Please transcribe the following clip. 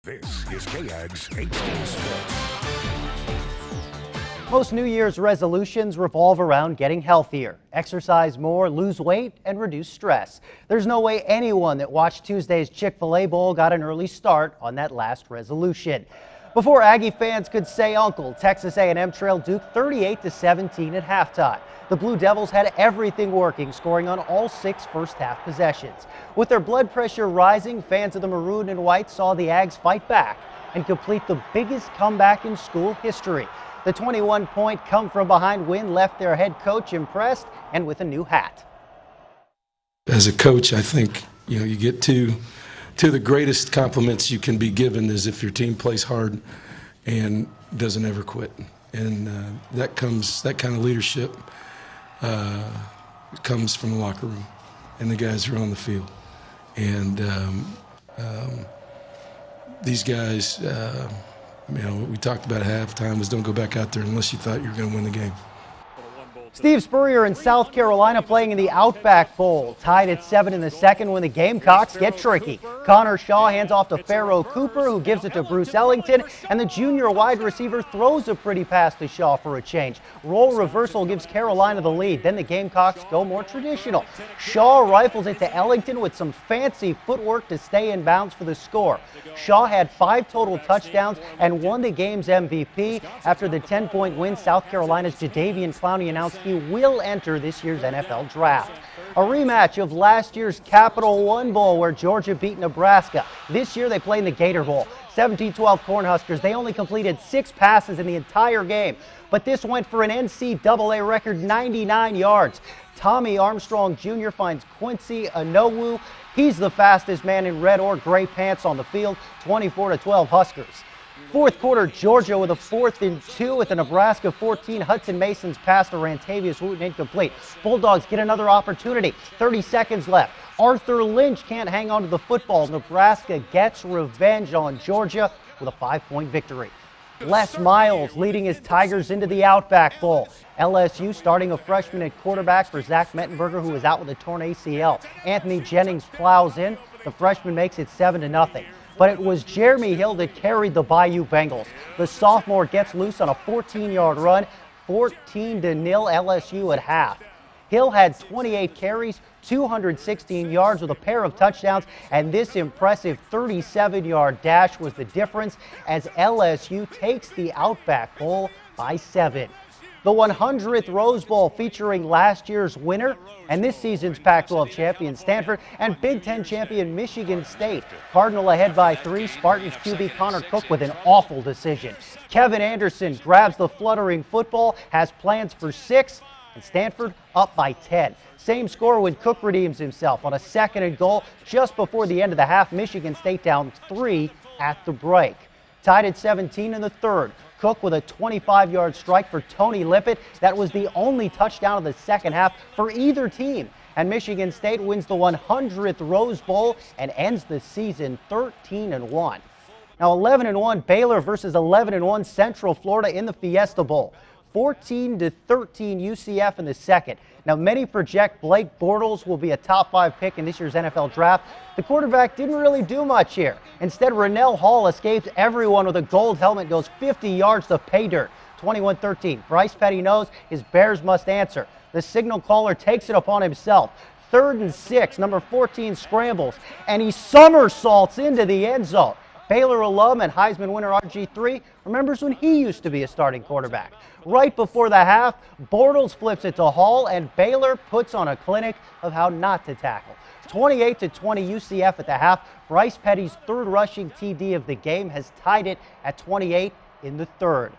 This is KAGS HD Sports. Most New Year's resolutions revolve around getting healthier, exercise more, lose weight, and reduce stress. There's no way anyone that watched Tuesday's Chick-fil-A Bowl got an early start on that last resolution. Before Aggie fans could say uncle, Texas A&M trailed Duke 38-17 at halftime. The Blue Devils had everything working, scoring on all 6 first-half possessions. With their blood pressure rising, fans of the maroon and white saw the Ags fight back and complete the biggest comeback in school history. The 21-point come-from-behind win left their head coach impressed and with a new hat. As a coach, I think you get to the greatest compliments you can be given is if your team plays hard and doesn't ever quit. And that kind of leadership comes from the locker room and the guys who are on the field. And these guys, what we talked about at halftime was don't go back out there unless you thought you were going to win the game. Steve Spurrier in South Carolina playing in the Outback Bowl. Tied at 7 in the second when the Gamecocks get tricky. Connor Shaw hands off to Pharaoh Cooper, who gives it to Bruce Ellington, and the junior wide receiver throws a pretty pass to Shaw for a change. Role reversal gives Carolina the lead. Then the Gamecocks go more traditional. Shaw rifles it to Ellington with some fancy footwork to stay in bounds for the score. Shaw had 5 total touchdowns and won the game's MVP. After the 10-point win, South Carolina's Jadeveon Clowney announced he will enter this year's NFL draft. A rematch of last year's Capital One Bowl where Georgia beat Nebraska. This year they play in the Gator Bowl. 17-12 Cornhuskers. They only completed 6 passes in the entire game, but this went for an NCAA record 99 yards. Tommy Armstrong Jr. finds Quincy Anowu. He's the fastest man in red or gray pants on the field. 24-12 Huskers. Fourth quarter, Georgia with a 4th and 2 at the Nebraska 14. Hudson Mason's pass to Rantavius Wooten incomplete. Bulldogs get another opportunity. 30 seconds left. Arthur Lynch can't hang on to the football. Nebraska gets revenge on Georgia with a 5-point victory. Les Miles leading his Tigers into the Outback Bowl. LSU starting a freshman at quarterback for Zach Mettenberger, who is out with a torn ACL. Anthony Jennings plows in. The freshman makes it 7-0. But it was Jeremy Hill that carried the Bayou Bengals. The sophomore gets loose on a 14-yard run, 14-0 LSU at half. Hill had 28 carries, 216 yards with a pair of touchdowns, and this impressive 37-yard dash was the difference as LSU takes the Outback Bowl by 7. The 100th Rose Bowl featuring last year's winner and this season's Pac-12 champion Stanford and Big Ten champion Michigan State. Cardinal ahead by 3. Spartans QB Connor Cook with an awful decision. Kevin Anderson grabs the fluttering football, has plans for 6, and Stanford up by 10. Same score when Cook redeems himself on a 2nd and goal just before the end of the half. Michigan State down 3 at the break. Tied at 17 in the third. Cook with a 25-yard strike for Tony Lippett. That was the only touchdown of the second half for either team. And Michigan State wins the 100th Rose Bowl and ends the season 13-1. Now 11-1 Baylor versus 11-1 Central Florida in the Fiesta Bowl. 14-13 UCF in the second. Now, many project Blake Bortles will be a top 5 pick in this year's NFL draft. The quarterback didn't really do much here. Instead, Rennell Hall escapes everyone with a gold helmet, goes 50 yards to pay dirt. 21-13. Bryce Petty knows his Bears must answer. The signal caller takes it upon himself. 3rd and 6. Number 14 scrambles, and he somersaults into the end zone. Baylor alum and Heisman winner RG3 remembers when he used to be a starting quarterback. Right before the half, Bortles flips it to Hall, and Baylor puts on a clinic of how not to tackle. 28-20 UCF at the half. Bryce Petty's 3rd rushing TD of the game has tied it at 28 in the third.